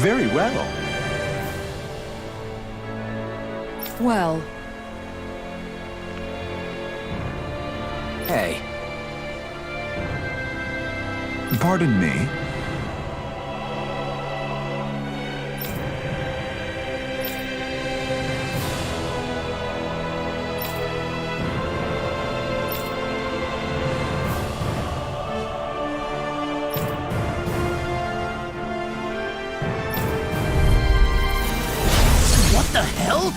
very well. Well... Hey. Pardon me? What the hell?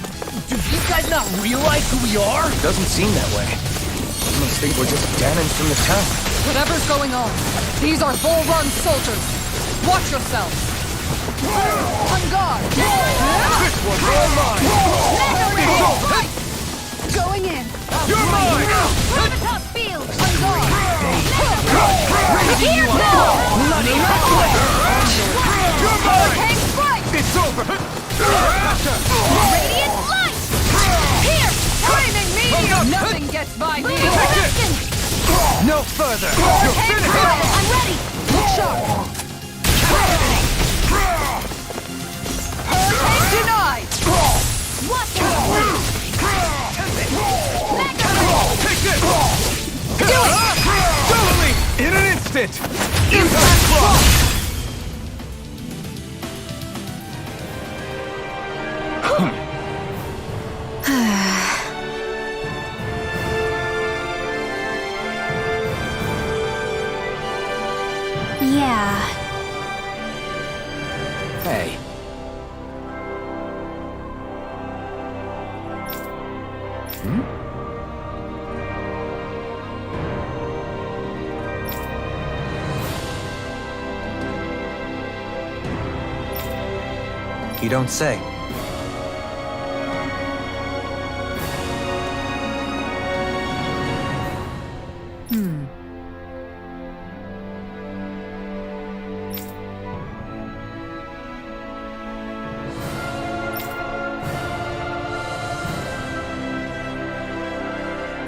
Do these guys not realize who we are? Doesn't seem that way. Almost think we're just damaged from the town. Whatever's going on, these are VHOLRAN'S soldiers. Watch yourself. On guard. This one's all mine! Right. Going in. You're mine! Top field. On guard. Here now! Bloody hell! You're mine! Hang strike. It's over! Radiant light. Here. Flaming meteor. Nothing gets by me. No further! You're Hang finished! strike. I'm ready. Look sharp. Hurricane denied. Watch out. Take this! Do it. Totally! In an instant! Impact block! Yeah. Hey. You don't say.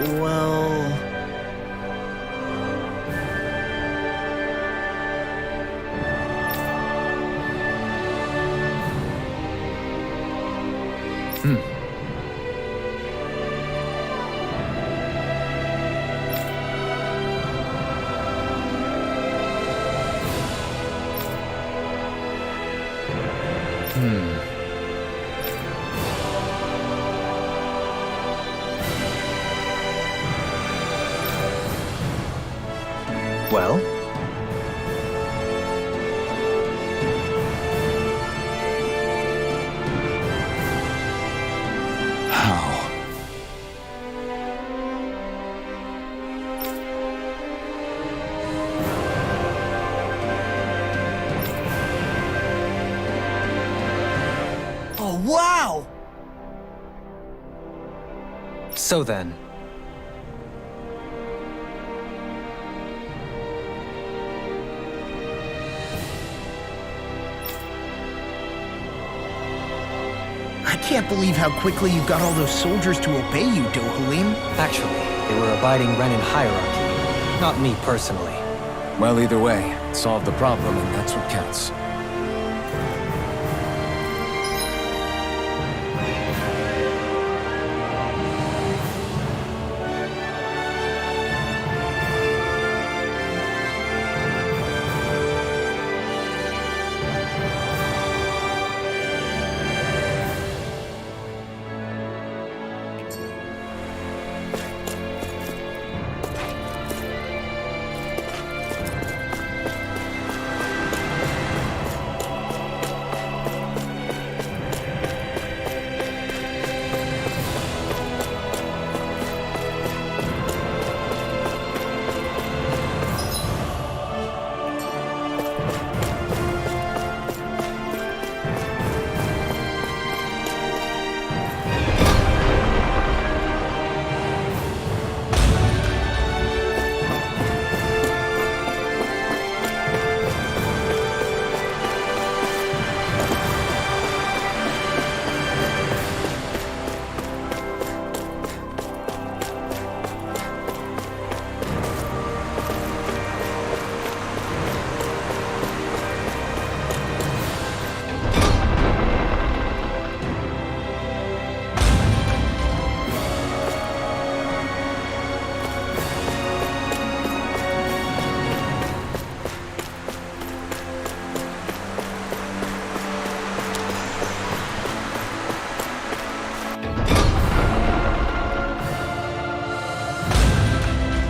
Well... Well? How? Oh, wow! So then... I can't believe how quickly you got all those soldiers to obey you, Dohalim. Actually, they were abiding Renin hierarchy. Not me personally. Well, either way, solve the problem, and that's what counts.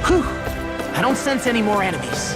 Whew. I don't sense any more enemies.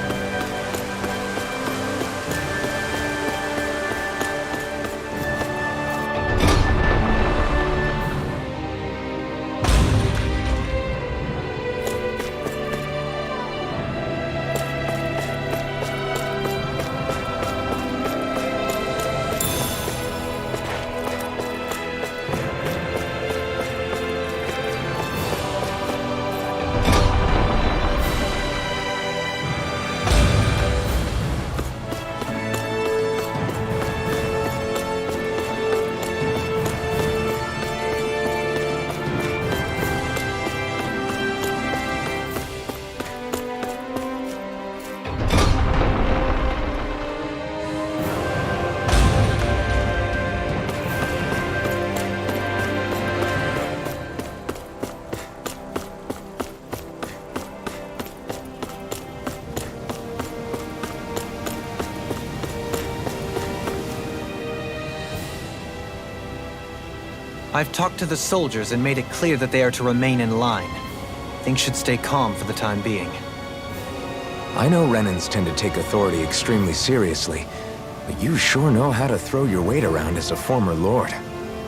I've talked to the soldiers and made it clear that they are to remain in line. Things should stay calm for the time being. I know Renans tend to take authority extremely seriously, but you sure know how to throw your weight around as a former lord.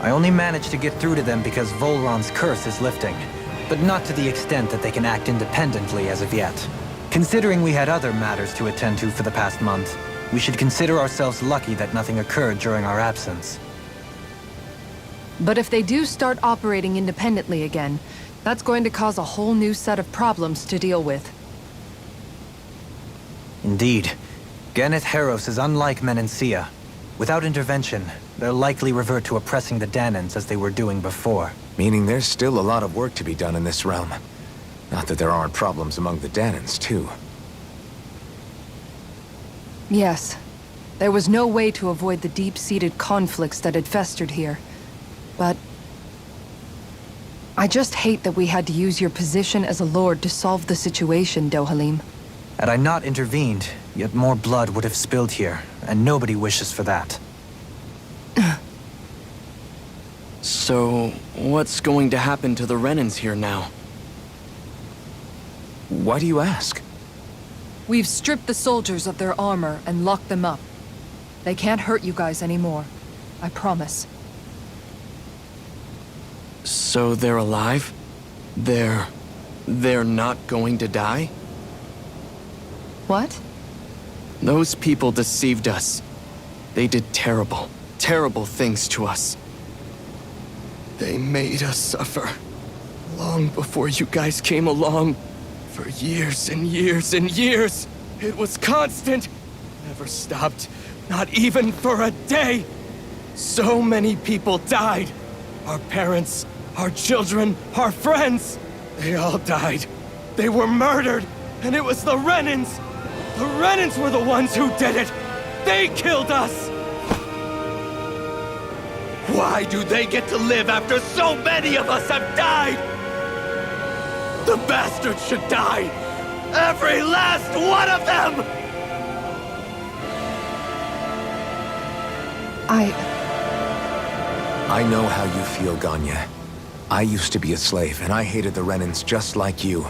I only managed to get through to them because VHOLRAN'S curse is lifting, but not to the extent that they can act independently as of yet. Considering we had other matters to attend to for the past month, we should consider ourselves lucky that nothing occurred during our absence. But if they do start operating independently again, that's going to cause a whole new set of problems to deal with. Indeed. Geneth Heros is unlike Menancia. Without intervention, they'll likely revert to oppressing the Danans as they were doing before. Meaning there's still a lot of work to be done in this realm. Not that there aren't problems among the Danans, too. Yes. There was no way to avoid the deep-seated conflicts that had festered here. But I just hate that we had to use your position as a lord to solve the situation, Dohalim. Had I not intervened, yet more blood would have spilled here, and nobody wishes for that. So, what's going to happen to the Renans here now? Why do you ask? We've stripped the soldiers of their armor and locked them up. They can't hurt you guys anymore. I promise. So they're alive? They're not going to die? What? Those people deceived us. They did terrible, terrible things to us. They made us suffer. Long before you guys came along. For years and years and years. It was constant. Never stopped. Not even for a day. So many people died. Our parents, our children, our friends. They all died. They were murdered. And it was the Renans. The Renans were the ones who did it. They killed us. Why do they get to live after so many of us have died? The bastards should die! Every last one of them! I know how you feel, Ganya. I used to be a slave, and I hated the Renans just like you.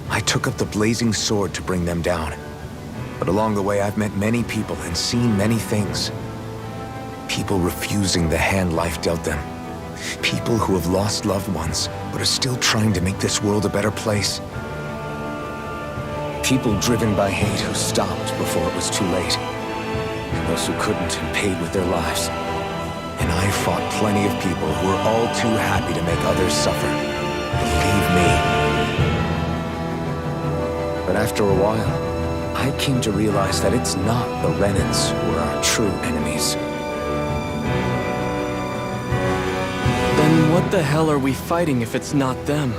I took up the blazing sword to bring them down. But along the way, I've met many people and seen many things. People refusing the hand life dealt them. People who have lost loved ones, but are still trying to make this world a better place. People driven by hate who stopped before it was too late. And those who couldn't and paid with their lives. And I fought plenty of people who were all too happy to make others suffer. Believe me. But after a while, I came to realize that it's not the Renans who are our true enemies. Then what the hell are we fighting if it's not them?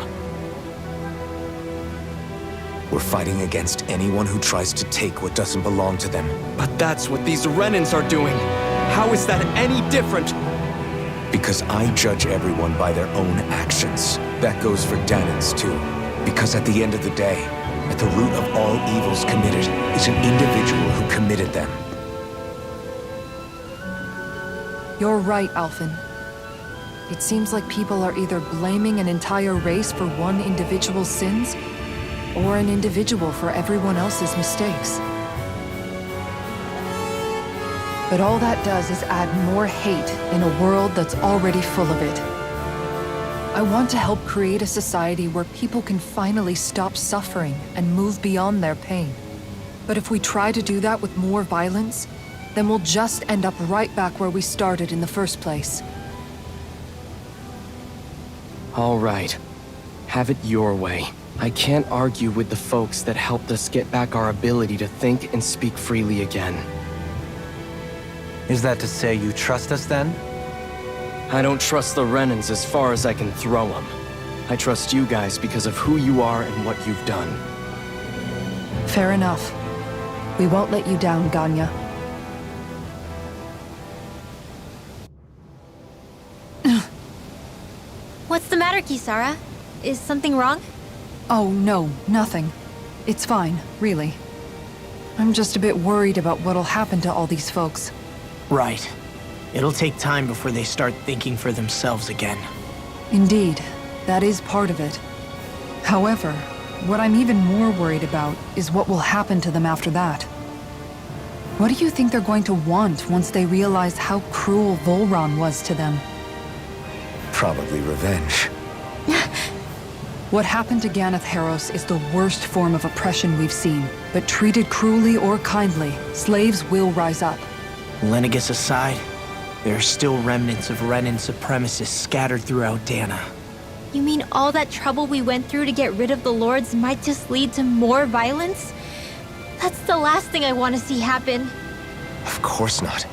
We're fighting against anyone who tries to take what doesn't belong to them. But that's what these Renans are doing. How is that any different? Because I judge everyone by their own actions. That goes for Danans too. Because at the end of the day, at the root of all evils committed is an individual who committed them. You're right, Alphen. It seems like people are either blaming an entire race for one individual's sins, or an individual for everyone else's mistakes. But all that does is add more hate in a world that's already full of it. I want to help create a society where people can finally stop suffering and move beyond their pain. But if we try to do that with more violence, then we'll just end up right back where we started in the first place. All right. Have it your way. I can't argue with the folks that helped us get back our ability to think and speak freely again. Is that to say you trust us then? I don't trust the Renans as far as I can throw them. I trust you guys because of who you are and what you've done. Fair enough. We won't let you down, Ganya. What's the matter, Kisara? Is something wrong? Oh, no, nothing. It's fine, really. I'm just a bit worried about what'll happen to all these folks. Right. It'll take time before they start thinking for themselves again. Indeed, that is part of it. However, what I'm even more worried about is what will happen to them after that. What do you think they're going to want once they realize how cruel VHOLRAN was to them? Probably revenge. What happened to Ganeth Haros is the worst form of oppression we've seen, but treated cruelly or kindly, slaves will rise up. Lenegus aside, there are still remnants of Renan supremacists scattered throughout Dana. You mean all that trouble we went through to get rid of the Lords might just lead to more violence? That's the last thing I want to see happen. Of course not.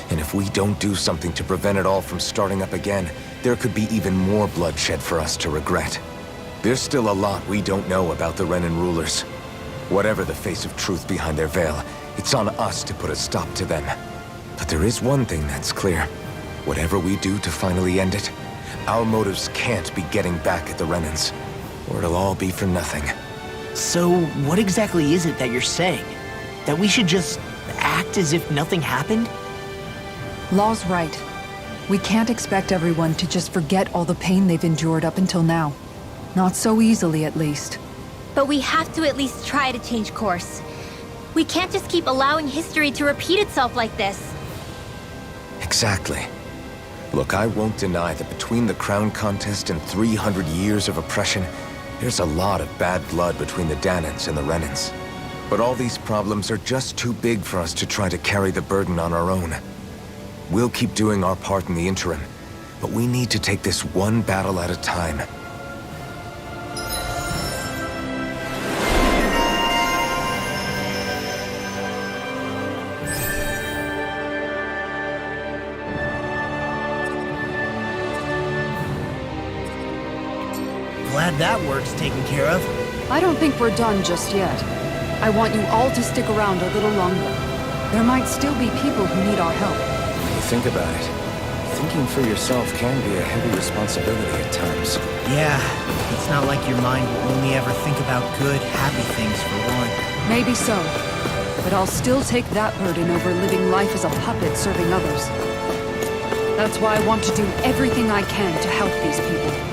And if we don't do something to prevent it all from starting up again, there could be even more bloodshed for us to regret. There's still a lot we don't know about the Renan rulers. Whatever the face of truth behind their veil, it's on us to put a stop to them. But there is one thing that's clear. Whatever we do to finally end it, our motives can't be getting back at the Renans, or it'll all be for nothing. So, what exactly is it that you're saying? That we should just act as if nothing happened? Law's right. We can't expect everyone to just forget all the pain they've endured up until now. Not so easily, at least. But we have to at least try to change course. We can't just keep allowing history to repeat itself like this. Exactly. Look, I won't deny that between the crown contest and 300 years of oppression, there's a lot of bad blood between the Danans and the Renans. But all these problems are just too big for us to try to carry the burden on our own. We'll keep doing our part in the interim, but we need to take this one battle at a time. Glad that work's taken care of. I don't think we're done just yet. I want you all to stick around a little longer. There might still be people who need our help. When you think about it, thinking for yourself can be a heavy responsibility at times. Yeah, it's not like your mind will only ever think about good, happy things for one. Maybe so. But I'll still take that burden over living life as a puppet serving others. That's why I want to do everything I can to help these people.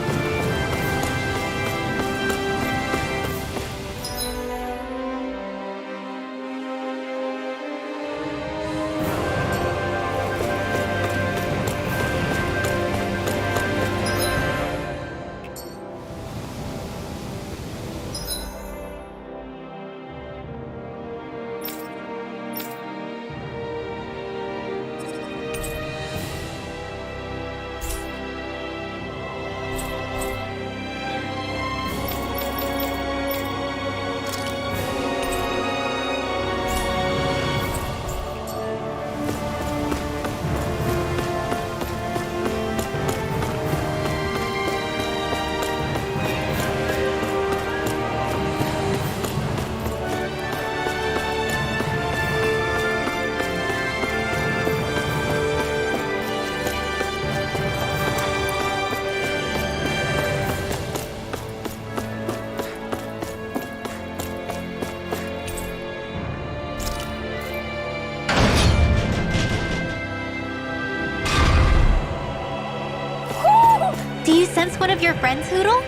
Do you sense one of your friends, Hootle?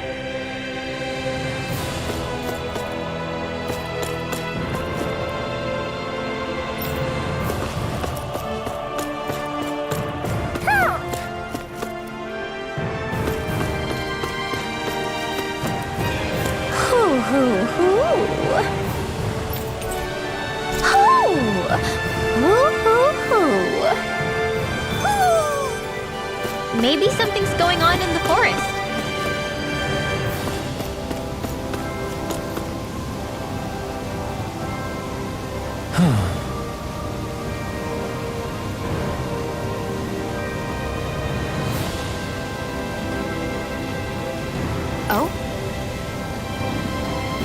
hoo, hoo. Hoo! Hoo, hoo, hoo. Hoo! Maybe something's going on in the forest. Oh?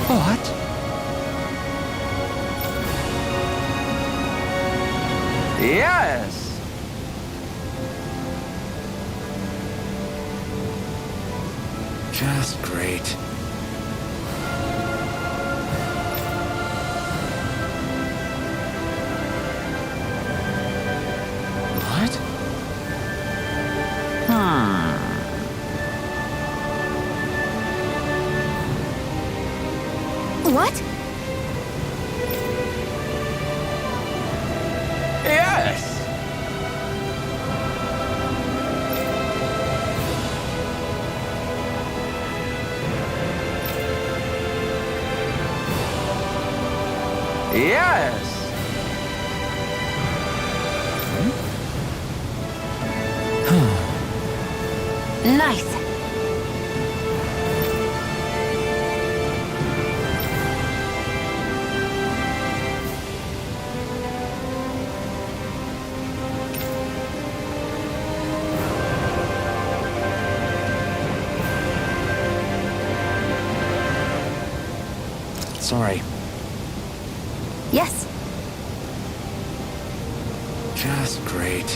What? Yes! Just great. What? What? Yes! Yes! Nice. Sorry. Yes. Just great.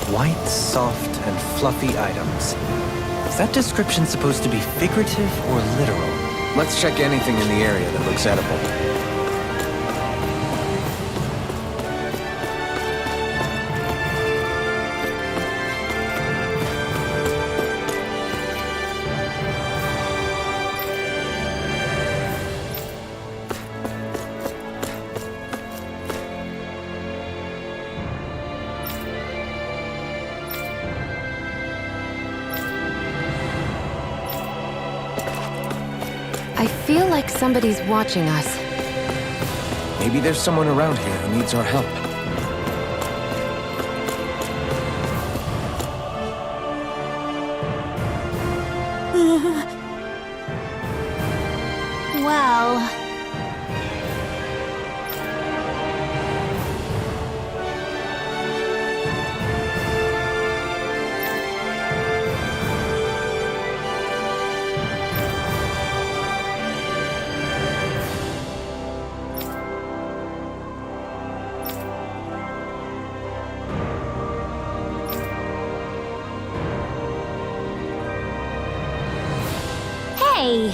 White, soft, and fluffy items. Is that description supposed to be figurative or literal? Let's check anything in the area that looks edible. I feel like somebody's watching us. Maybe there's someone around here who needs our help. Well... Hey!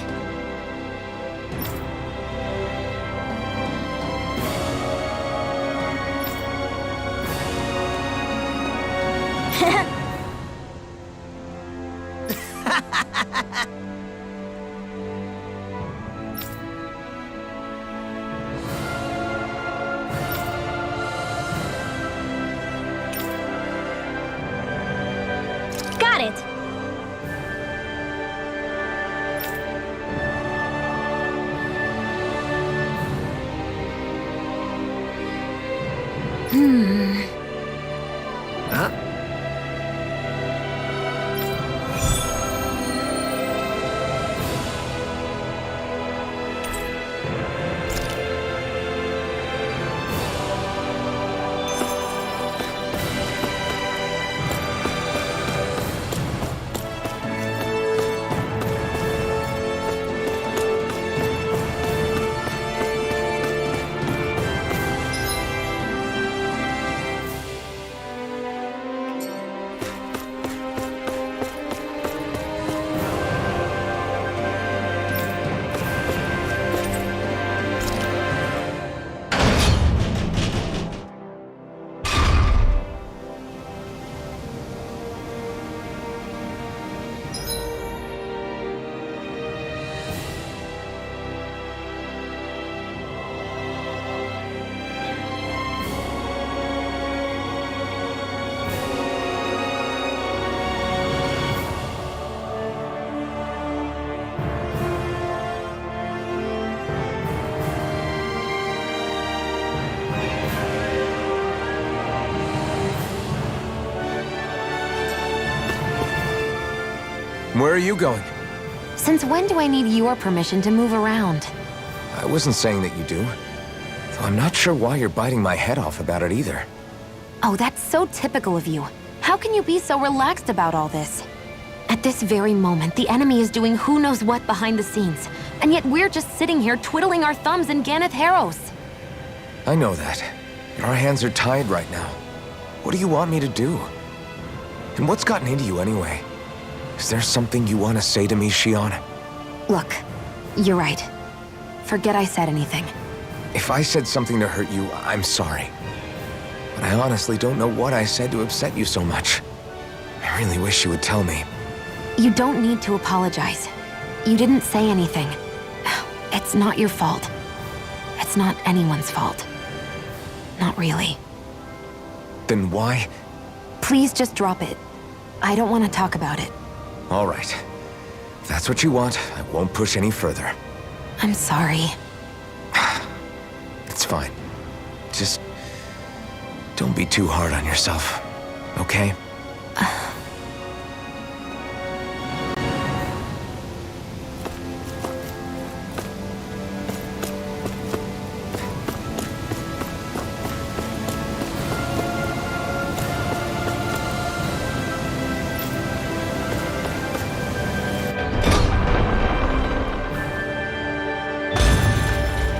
Got it! Where are you going? Since when do I need your permission to move around? I wasn't saying that you do. Though I'm not sure why you're biting my head off about it either. Oh, that's so typical of you. How can you be so relaxed about all this? At this very moment, the enemy is doing who knows what behind the scenes. And yet we're just sitting here twiddling our thumbs in Ganeth Harros. I know that. But our hands are tied right now. What do you want me to do? And what's gotten into you anyway? Is there something you want to say to me, Shion? Look, you're right. Forget I said anything. If I said something to hurt you, I'm sorry. But I honestly don't know what I said to upset you so much. I really wish you would tell me. You don't need to apologize. You didn't say anything. It's not your fault. It's not anyone's fault. Not really. Then why? Please just drop it. I don't want to talk about it. All right. If that's what you want, I won't push any further. I'm sorry. It's fine. Just don't be too hard on yourself, okay?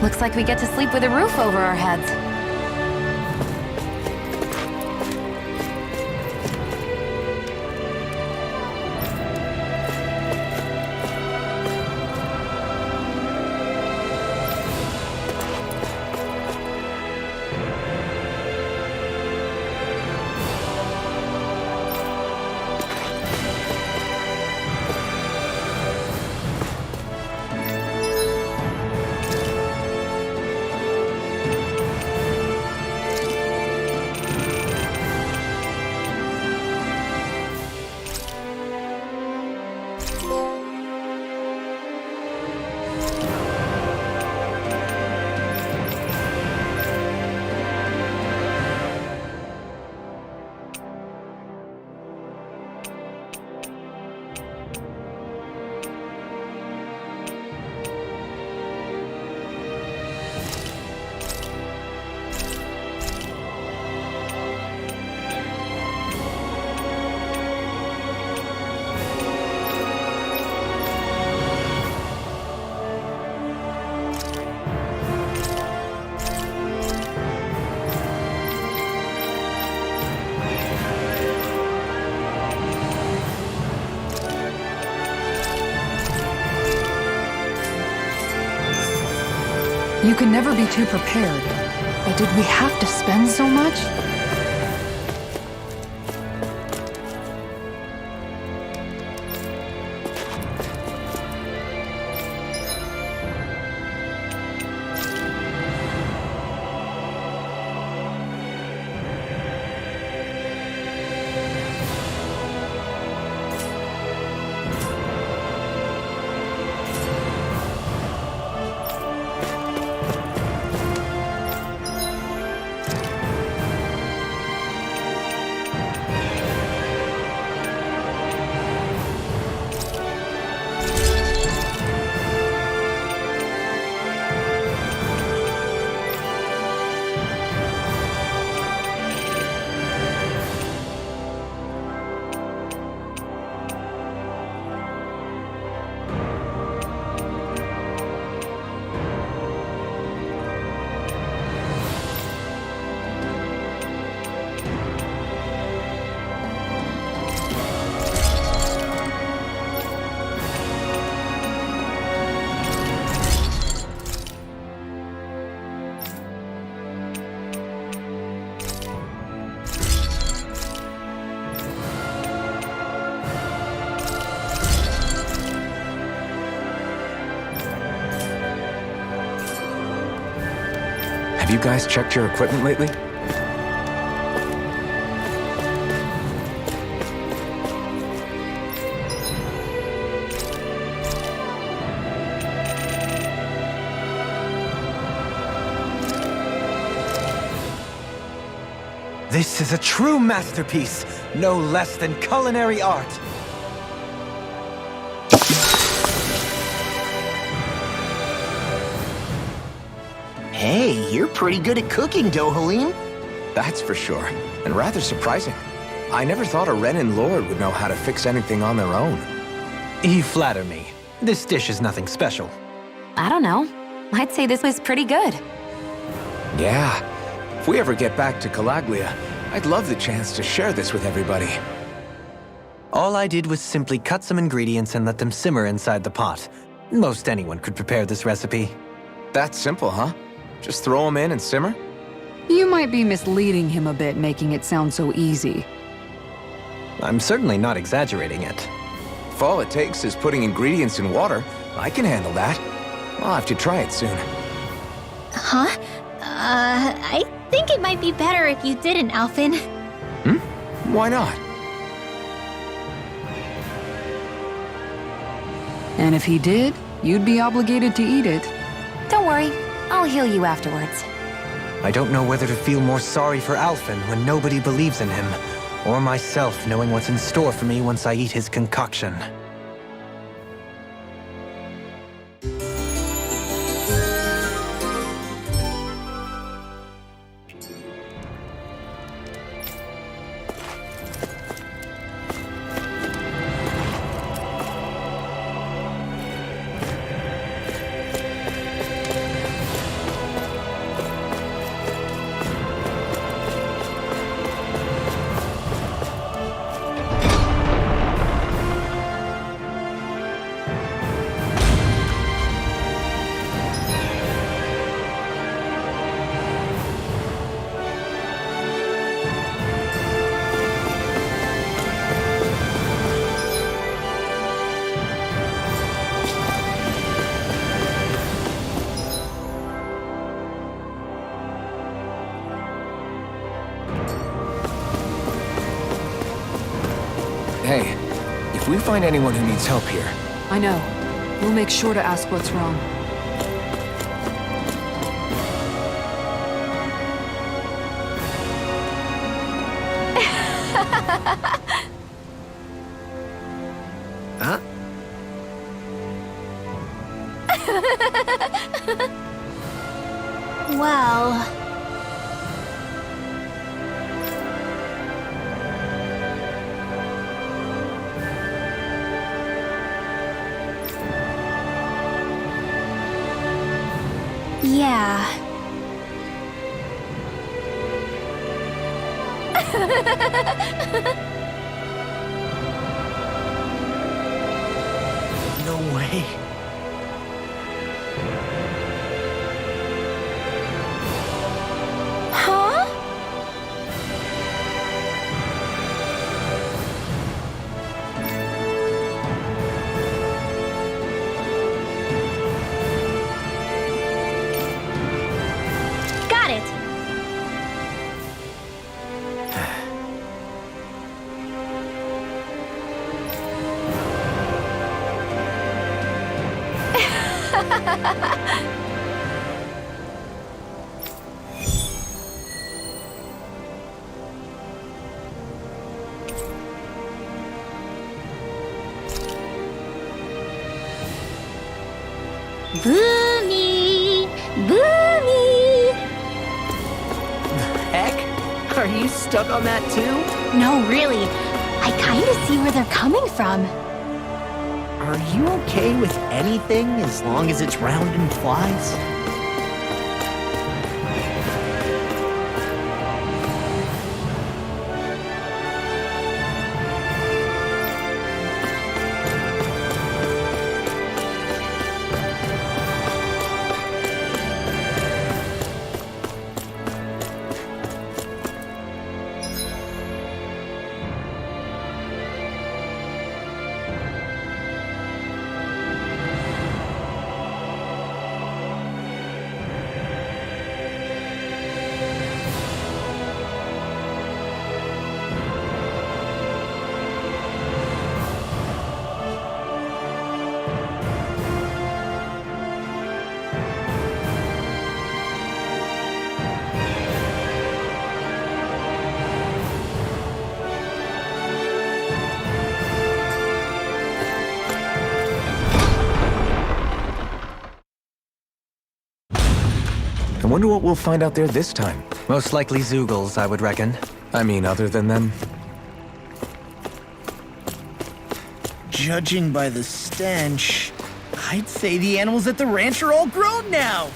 Looks like we get to sleep with a roof over our heads. You can never be too prepared. But did we have to spend so much? Have you guys checked your equipment lately? This is a true masterpiece, no less than culinary art. Hey, you're pretty good at cooking, Dohalim. That's for sure, and rather surprising. I never thought a Renin Lord would know how to fix anything on their own. You flatter me. This dish is nothing special. I don't know. I'd say this was pretty good. Yeah. If we ever get back to Calaglia, I'd love the chance to share this with everybody. All I did was simply cut some ingredients and let them simmer inside the pot. Most anyone could prepare this recipe. That's simple, huh? Just throw them in and simmer? You might be misleading him a bit, making it sound so easy. I'm certainly not exaggerating it. If all it takes is putting ingredients in water, I can handle that. I'll have to try it soon. Huh? I think it might be better if you didn't, Alphen. Why not? And if he did, you'd be obligated to eat it. Don't worry, I'll heal you afterwards. I don't know whether to feel more sorry for Alphen when nobody believes in him, or myself knowing what's in store for me once I eat his concoction. Hey, if we find anyone who needs help here, I know. We'll make sure to ask what's wrong. Huh? Well... Yeah. No way. Huh? Got it. Boomy! Boomy! Heck? Are you stuck on that too? No, really. I kinda see where they're coming from. Are you okay with anything as long as it's round and flies? I wonder what we'll find out there this time. Most likely Zoogles, I would reckon. I mean, other than them. Judging by the stench, I'd say the animals at the ranch are all grown now.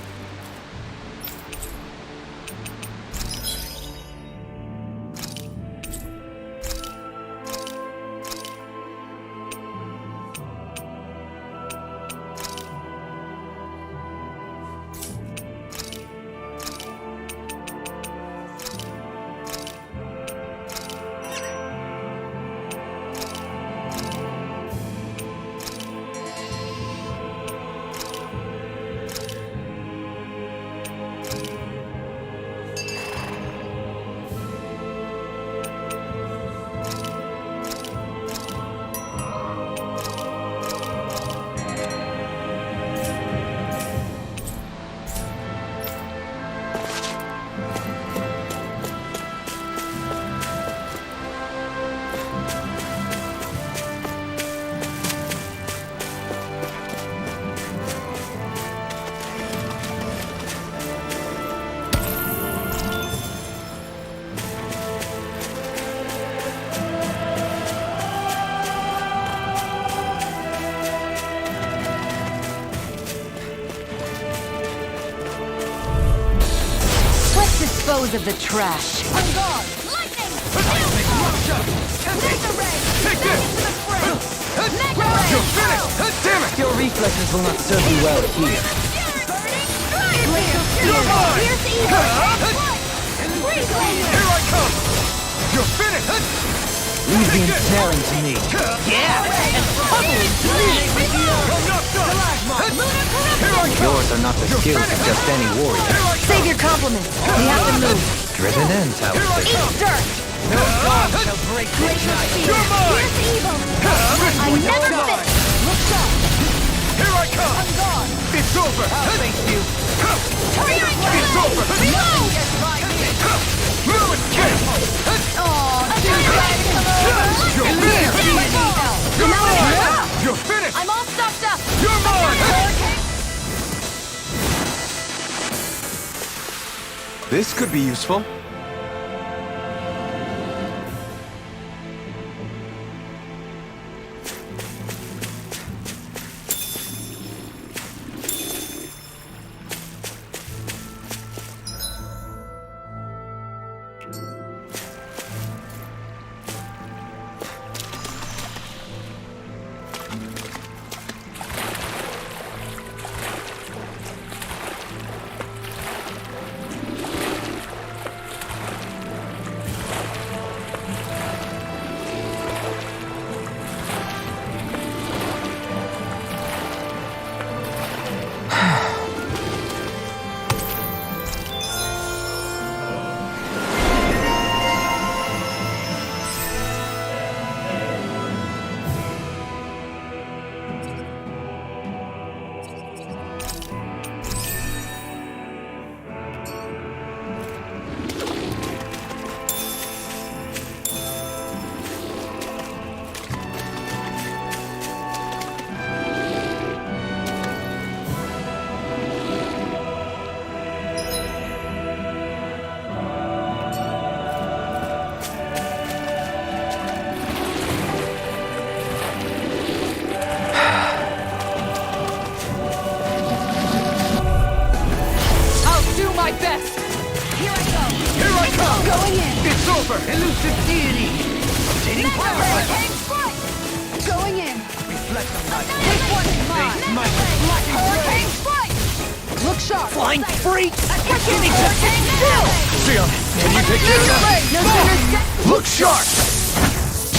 Dispose of the trash. On guard! Lightning! Mega ray! Back into the fray! Mega ray! You're finished! Damn it! Your reflexes will not serve you well here. Glacial You're mine! Here's evil! Freeze laser! Here I come! You're finished! Leave the ensnaring to me. Yeah, and totally bleeding with you. Yours are not the skills of just any warrior. Save your compliments. We have to move. Driven ends, I would say. Eat dirt! No dog shall break this night. You're mine! Here's evil! I never fit! Look sharp! Here I come! On guard! It's over! I'll face you! Turn your It's over! Reload! Move it, kid! You're finished! You're finished! I'm all stopped up! You're mine! This could be useful. My best! Here I go! Here I come! Going in! It's over! Elusive deity! Obtaining Mega power! ray! Hang strike! Going in! Reflect on my This one is mine! Mega ray! Hurricane strike! Look sharp! Flying freaks! Hurricane still! Sion, can you take care of that? No sooner set... Look sharp!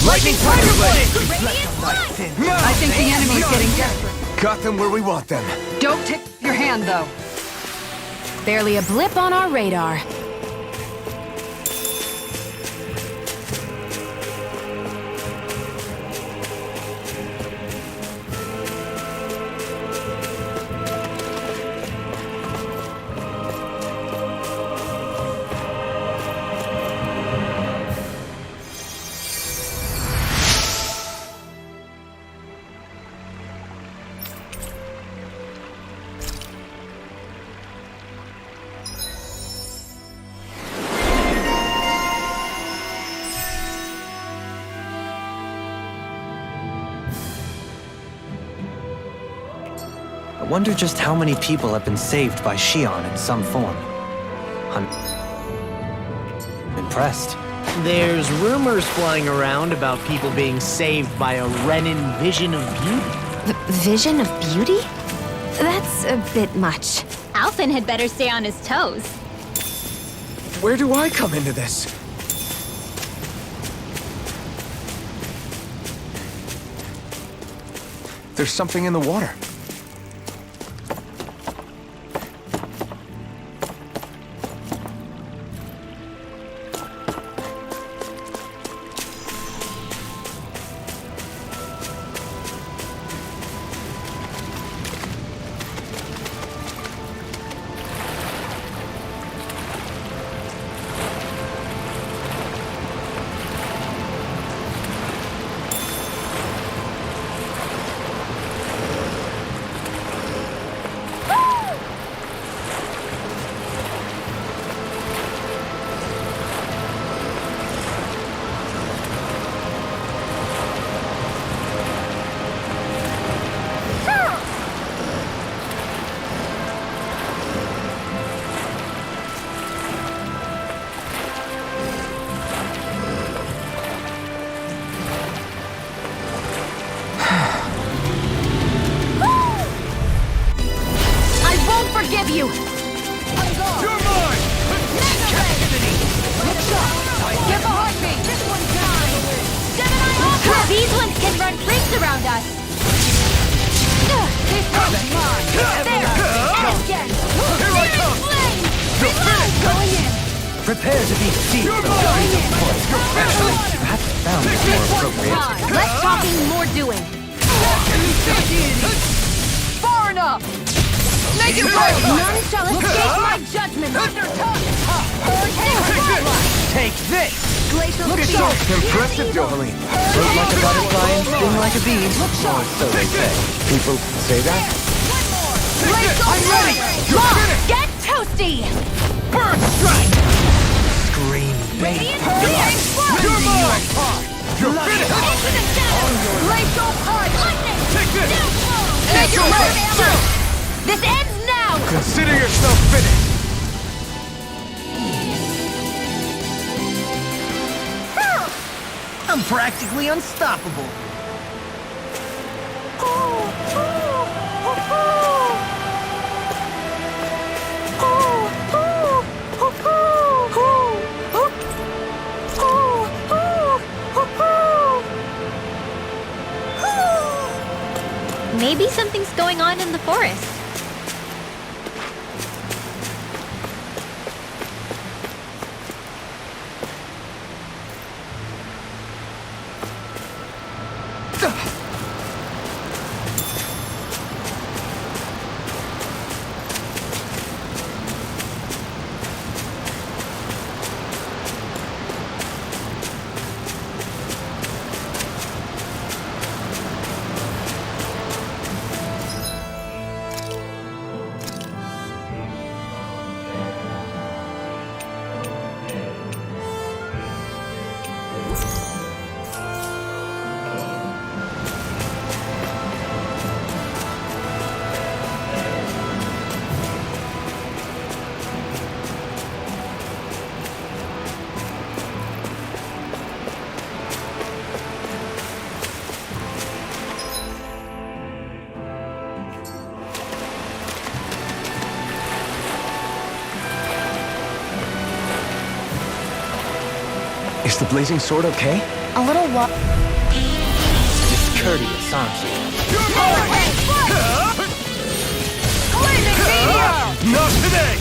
Lightning Tiger Blade! Radiant strike! No! I think the enemy is getting desperate. Got them where we want them. Don't tip your hand, though. Barely a blip on our radar. Wonder just how many people have been saved by Shion in some form. I'm impressed. There's rumors flying around about people being saved by a Renin vision of beauty. Vision of beauty? That's a bit much. Alphen had better stay on his toes. Where do I come into this? There's something in the water. Forgive you! You're mine! Captivity! Look sharp! Get behind me! This one's mine! These ones can run rings around us. This one's mine! There! Again! Here I come! Going in! Prepare to be seized. Going in! Actually, that sounds more appropriate. Less talking, more doing. Far enough! Make it right! None shall escape my judgment. Take this! Glacial Look at speed! you! Impressive, Johaleen. Float like a butterfly and sting like a bee. Or so they say. People say that? I'm ready! Get toasty! Burst strike! Scream, baby. You're mine! You're finished! Glacial punch! Take this! Make it right! This ends now! Consider yourself finished! I'm practically unstoppable. Maybe something's going on in the forest. Is the blazing sword okay? A little Discourteous, aren't you? Flaming meteor! Not today!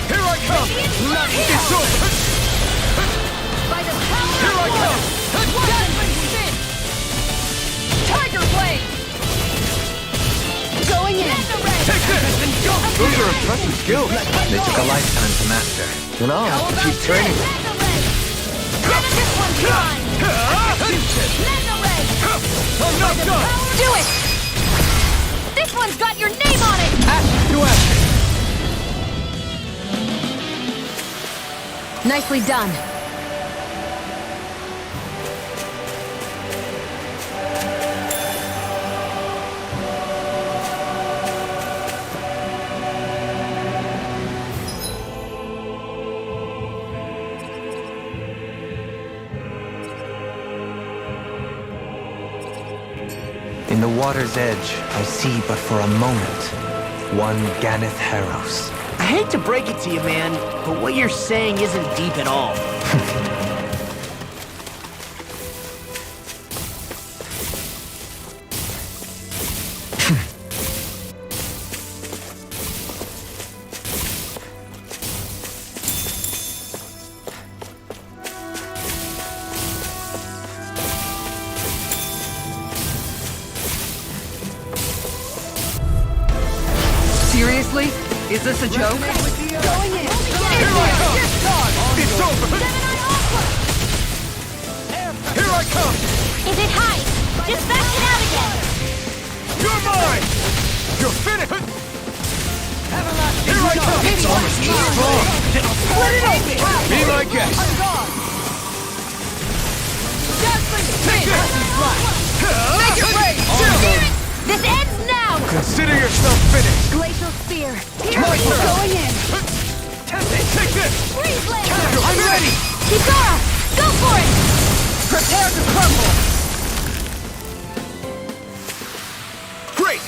Here I come! It's over! By the power Here I come! Judgment spin! Tiger blade! Going in! Take this! Those are impressive skills. They took a lifetime to master. Then I'll have to keep training. This one's mine! I'm not done! Do it! This one's got your name on it! Ash to action! Nicely done. the water's edge, I see but for a moment one Ganeth Harrows. I hate to break it to you, man, but what you're saying isn't deep at all. Seriously? Is this a joke? Going in! It's over! Here I come! Is it high? Just back it out again! You're mine! You're finished! Here I come! It's almost strong! Split it open! Be my guest! Take it! Make it rain! This ends now! Consider yourself finished! Glacial Spear! My turn! Going in! Take this! Freeze Blade! I'm ready! Kisara! Go for it! Prepare to crumble! Great!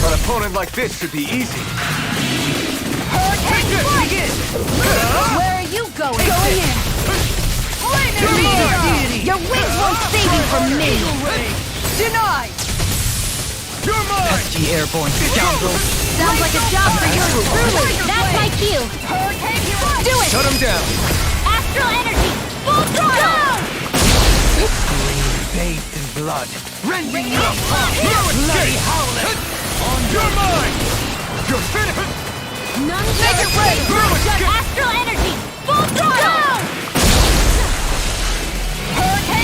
An opponent like this should be easy. Take this! Begin! Where are you going? Going in! Your wings won't save you from me! Denied! You're mine! Pesky airborne scoundrel! Sounds like a job for you truly! That's my cue! Do it! Shut him down! Astral energy! Full throttle! Bathed in blood. Rending you apart! No escape! You're mine! You're finished! None Make it rain! Astral energy! Full throttle!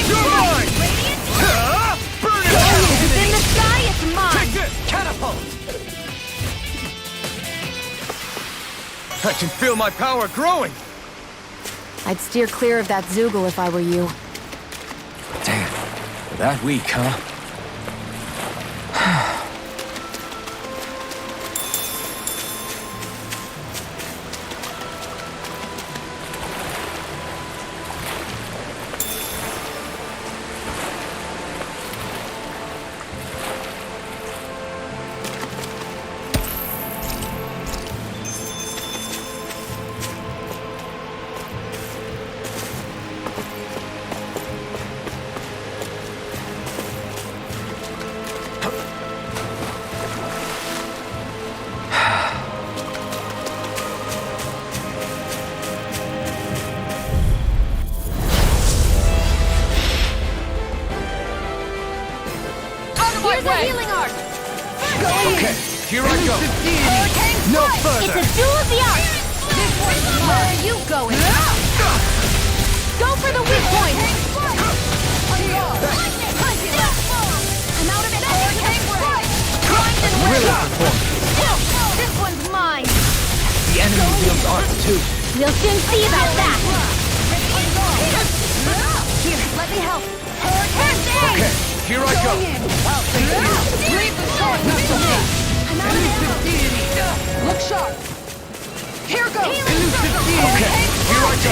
You're mine! Burn it out! It's in the sky, it's mine! Take this! Catapult! I can feel my power growing! I'd steer clear of that Zoogle if I were you. Damn. That weak, huh? Here's a healing arc! Okay, here I go! No It's further! a duel of the arts! Where are you going? Go for the weak point! I'm out of it! Really performance. This one's mine! The enemy wields arts too. We'll soon see about that! Here, let me help. Okay, here I go! Leave the short not to me. Look sharp. Here goes. Okay, here I go!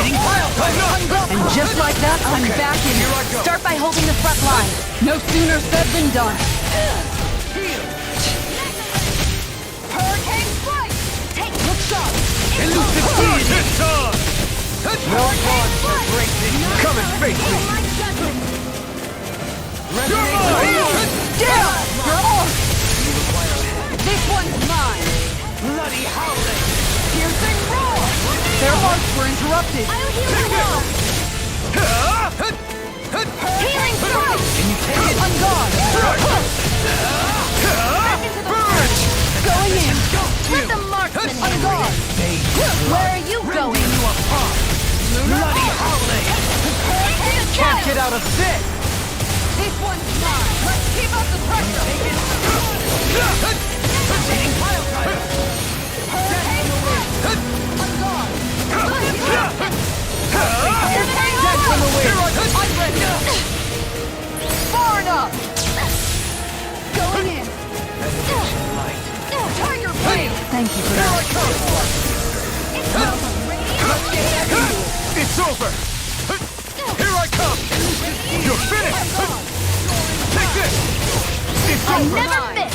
And just like that, I'm back in. Here I go! Start by holding the front line. No sooner said than done. Hurricane strike. Look sharp. Elusive deity! It's on! No cause for breaking! Come and face me! You're mine! Down. You're off. This one's mine. Bloody howling! Piercing roar. Their hearts were interrupted. I'll heal you all! Healing strike! On guard. Burn! Going in. Let the marksman On guard. Where are you going? You apart! Bloody howling! Can't get out of this! This one's mine. Let's keep up the pressure. Taking pile driver! Hurricane strike. On guard. Hurricane Thank you for that. It's over! Here I come! You're finished! Take this! It's over! Never miss!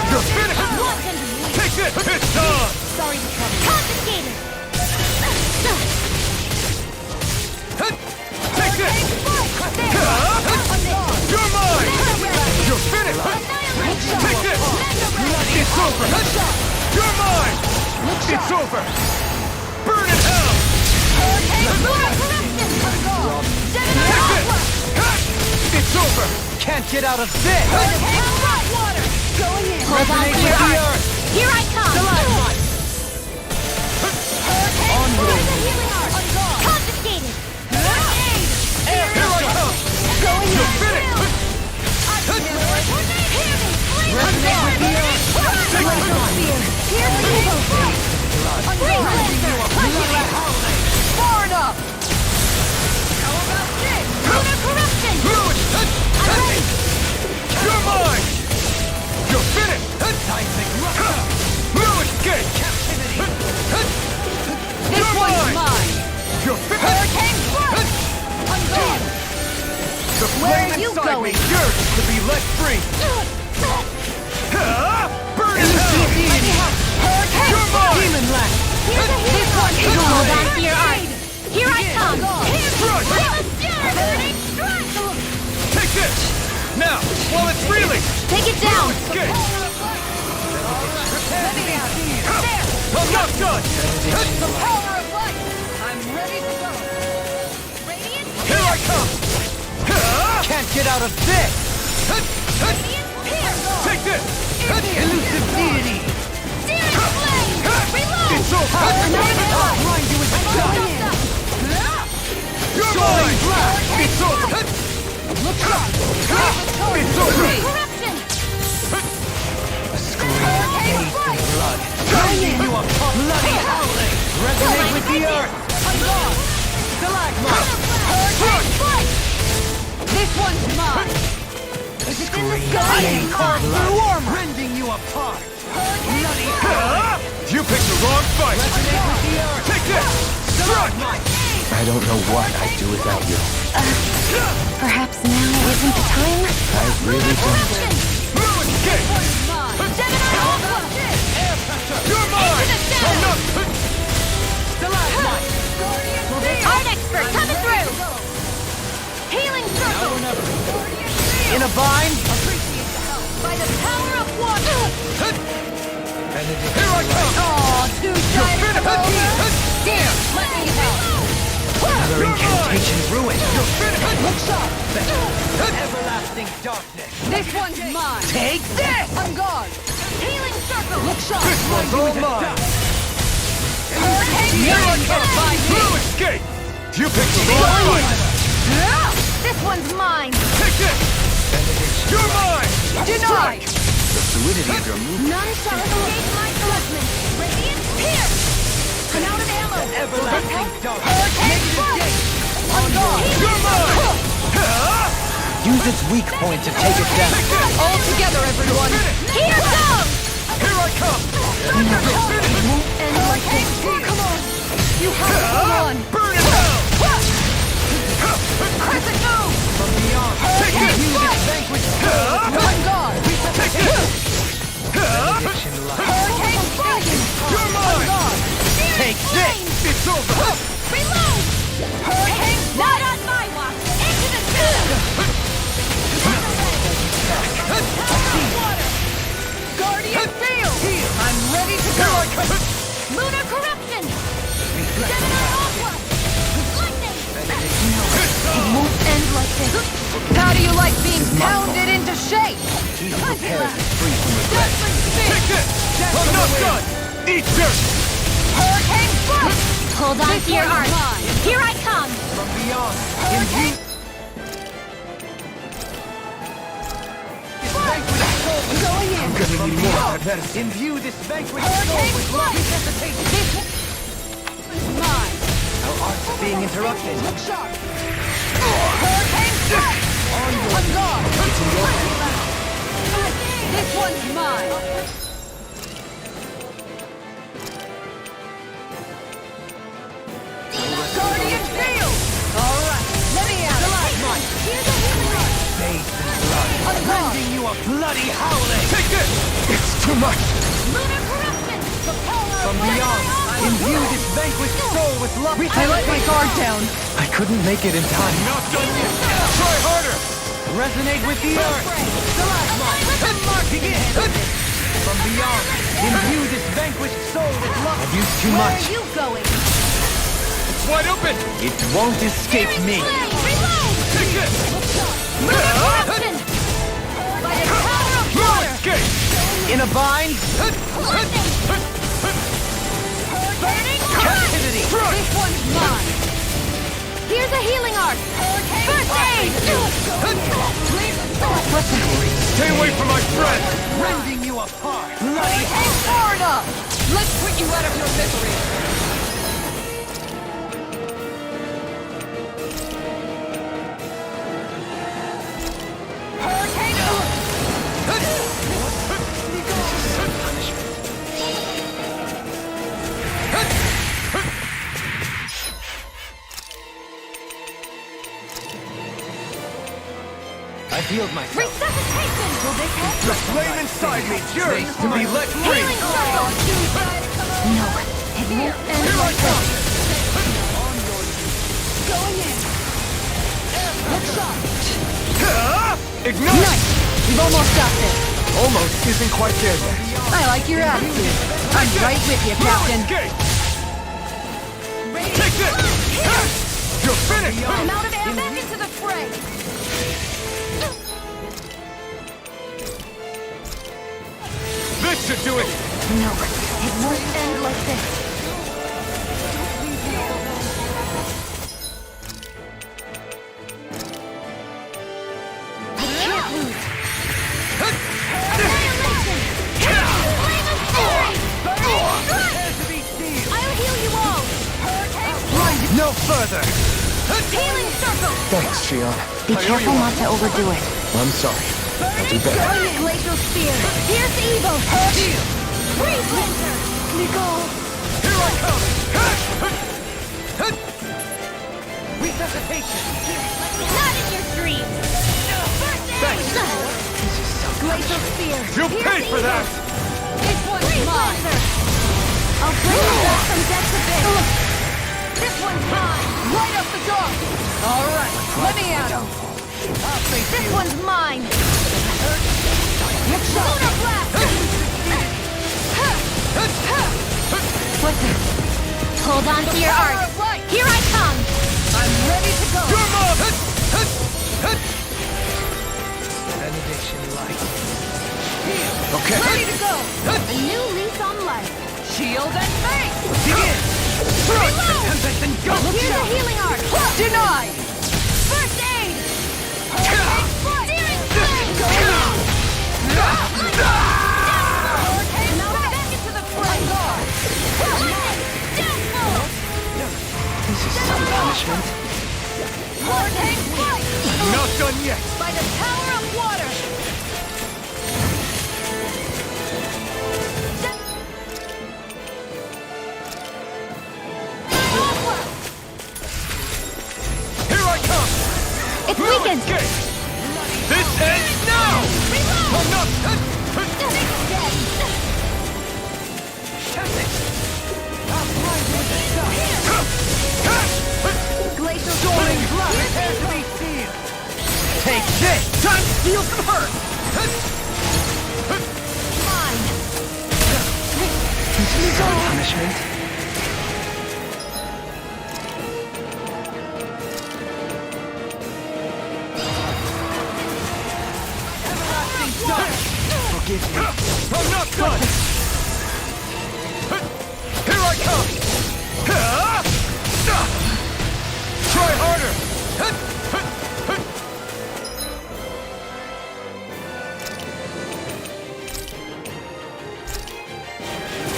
You're finished! Take this! It's done! Sorry to trouble you. Confiscated! Take this! You're mine! You're finished! Take this! It's over! You're mine! It's over! Burn in hell! Take this! It's over! Can't get out of this! Hold on to your arms. Here I come! Confiscated! Here I come! You're finished! Resonate with the earth! Take Far enough! You're mine! You're finished! Blue escape! This You're one's mine! mine! You're finished! I'm gone! The Where flame are you inside me going? yearns to be let free! Burn in hell! You're mine! Demon Lash! This one is hold on to your arms. Here I come! Take this! Now, while it's reeling! Take it down! Escape! I'm not done! The power of light! I'm ready to go! Here I come! Can't get out of this! Take this! Elusive deity! It's over! You're mine! It's over! It's over! A scream of hate and blood. Binding you apart! Bloody howling! Resonate with the earth! Stalagmite! This one's mine! Scream of hate and blood. Rending you apart! Bloody howling! You picked the wrong fight! Resonate with the earth! Take this! Stalagmite! I don't know what I'd do without you. Perhaps now isn't the time? I really don't. Blue escape! You're mine! I'm not... Stalagmite! Art expert coming through! Healing circle! In a bind? By the power of water! Here I come! Aw, too shy to come over! Here, let me help! Another incantation ruined! You're finished! Look sharp! Everlasting darkness! This one's mine! Take this! On guard! Healing circle! Look sharp! This one's all mine! Here I come! By me! Blue escape! You picked the wrong fight! This one's mine! Take this! You're mine! Denied! The fluidity of your movement. None shall escape my judgment! Radiant here! I'm out of ammo! Everlasting darkness! On guard! You're mine! Use its weak point to take it down. All together, everyone! Here goes! Here I come! You're finished! And like this! Come on! You have to hold on! Burn in hell! Crescent move! From beyond, Take this! use its vanquish On guard! Take this! benediction light. You're mine! Take this! It's over! Reload! Hurricane, not on my watch! Into the tube! Guardian field! I'm ready to Here go! I come! Lunar corruption! Gemini Aqua! Lightning! It won't end like this! How do you like being pounded into shape? He's prepared to free from regret. Take this! I'm not done! Eat dirt! Hurricane foot! Hold on to your one's arms! mine. Here I come! From beyond, imbue Going in! gonna need more of that medicine. Imbue this vanquished soul with love resuscitation. This one's mine! Our art's being interrupted. Look sharp! Hurricane foot! On guard! It's in your hands. This one's mine. Guardian field. All right, let me out. The last one. Here's a healing art. Faith and blood. Rending you a bloody howling! Take this! It's too much! Lunar corruption. the power From of beyond, light. imbue this vanquished soul with love. I let my guard down. I couldn't make it in time. Not done yet! Try harder! Resonate with the earth! The last one. Marching in! From beyond, imbue this vanquished soul with love. I've used too Where much. are you going? It's wide open! It won't escape me. Reload. Take this! Lunar corruption. By the power of No water. escape! In a bind? Burning Captivity! This one's mine. Here's a healing art. First aid. Stay away from my friend! Rending you apart! Bloody Ain't far enough. Let's put you out of your misery. I've healed myself. Resuscitation. Will this help? The flame inside me yearns to be let free! Healing circle. No, it won't end Here I like come! this. Going in. Let's shot. Ignite! Nice! We've almost got this. Almost isn't quite there yet. I like your attitude. I'm right with you, Captain. Escape! Take this! You're finished! I'm out of air. Back into the fray. This should do it! No, it won't end like this. I can't lose. Annihilation. Flame of fury. I'll heal you all. No further! Healing circle. Thanks, Shion. Be careful not to overdo it. I'm sorry. I'll do better. Glacial spear. Here's evil. Freeze laser. Nicole. Here I come! Resuscitation! Not in your dreams. Thanks! Glacial spear. You'll pay for that! This one's Freeze mine. laser. I'll bring you back from death's abyss. This one's mine. Right up the dark. All right. Let me at him. This one's mine. Lunar blast. Listen. Hold on to your Power art. of light. Here I come. I'm ready to go. Your mom! Benediction light. Okay. Ready to go. A new lease on life. Shield and face. Begin! Thrust! Reload. Tempest and go! Here's a healing art. Denied. First aid. Hurricane flight. Searing flame. Hurricane back into the fray. This is some punishment. Hurricane flight. Not done yet! By the power of water. Here I come! It's No weakened. escape! This ends now! I'm not... Glacial Soaring spear. blood prepares to be sealed! Take this! Time to feel some hurt! This is some punishment. Forgive me. I'm not done! Here I come! Try harder!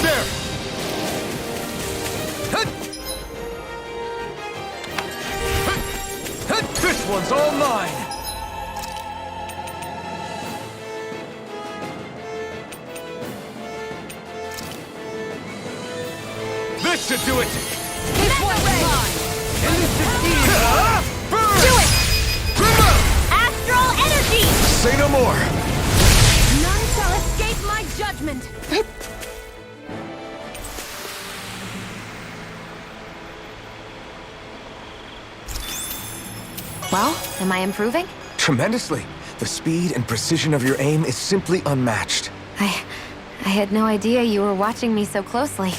There! This one's all mine! should do it! This one's mine! Burn! Do it! Come on! Astral energy! Say no more! None shall escape my judgment! Well, am I improving? Tremendously. The speed and precision of your aim is simply unmatched. I had no idea you were watching me so closely.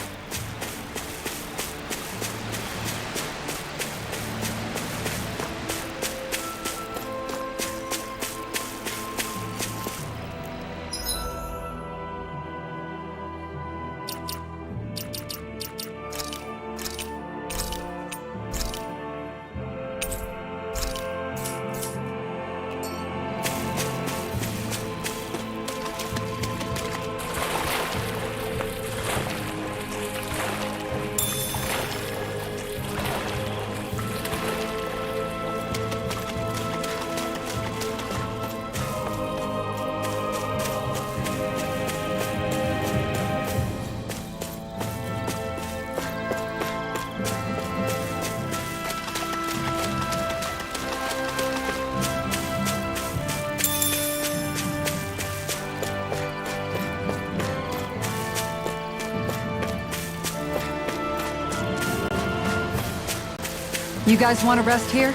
You guys want to rest here?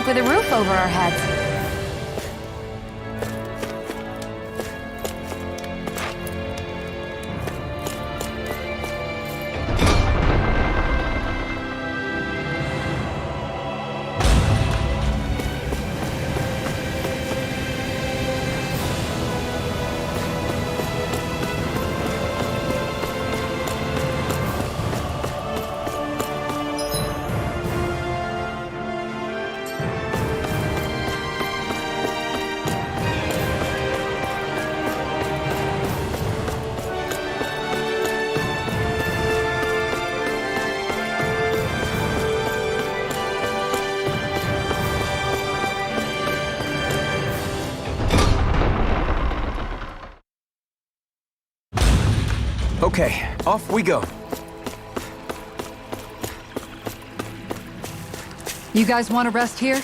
with a roof over our heads. Okay, off we go. You guys want to rest here?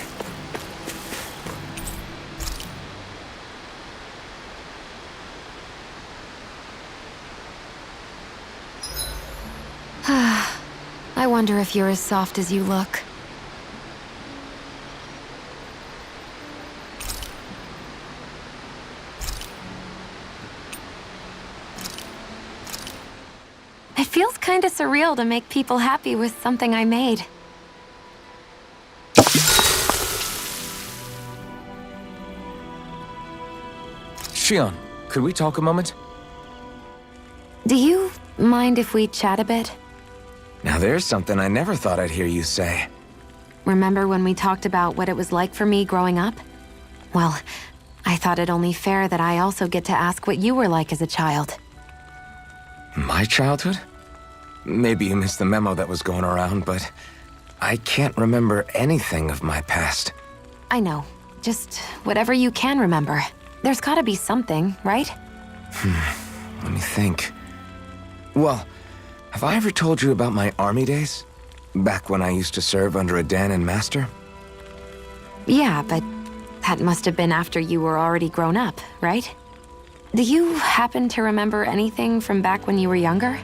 I wonder if you're as soft as you look. It feels kinda surreal to make people happy with something I made. Shion, could we talk a moment? Do you mind if we chat a bit? Now there's something I never thought I'd hear you say. Remember when we talked about what it was like for me growing up? Well, I thought it only fair that I also get to ask what you were like as a child. My childhood? Maybe you missed the memo that was going around, but I can't remember anything of my past. I know. Just whatever you can remember. There's gotta be something, right? Let me think. Well, have I ever told you about my army days? Back when I used to serve under a Danon master? Yeah, but that must have been after you were already grown up, right? Do you happen to remember anything from back when you were younger?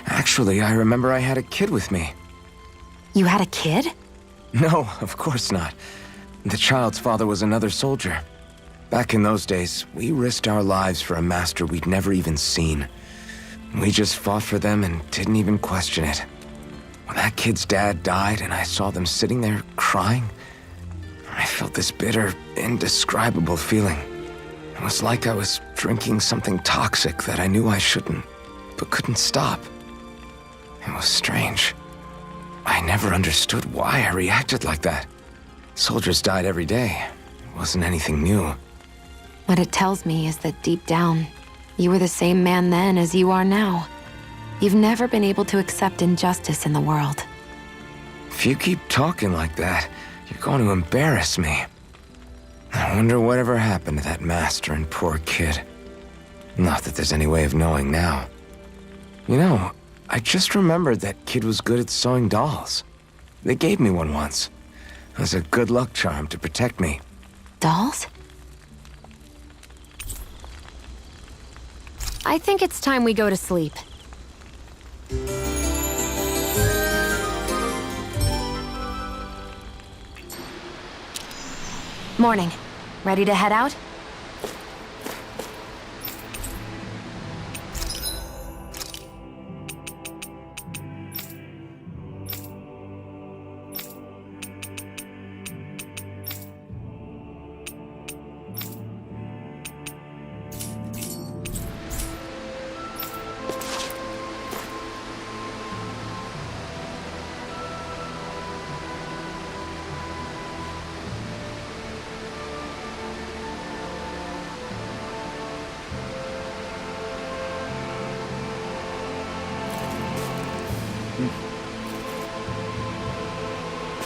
Actually, I remember I had a kid with me. You had a kid? No, of course not. The child's father was another soldier. Back in those days, we risked our lives for a master we'd never even seen. We just fought for them and didn't even question it. When that kid's dad died and I saw them sitting there crying, I felt this bitter, indescribable feeling. It was like I was drinking something toxic that I knew I shouldn't, but couldn't stop. It was strange. I never understood why I reacted like that. Soldiers died every day. It wasn't anything new. What it tells me is that deep down, you were the same man then as you are now. You've never been able to accept injustice in the world. If you keep talking like that, you're going to embarrass me. I wonder whatever happened to that master and poor kid. Not that there's any way of knowing now. You know, I just remembered that kid was good at sewing dolls. They gave me one once. It was a good luck charm to protect me. Dolls? I think it's time we go to sleep. Morning. Ready to head out?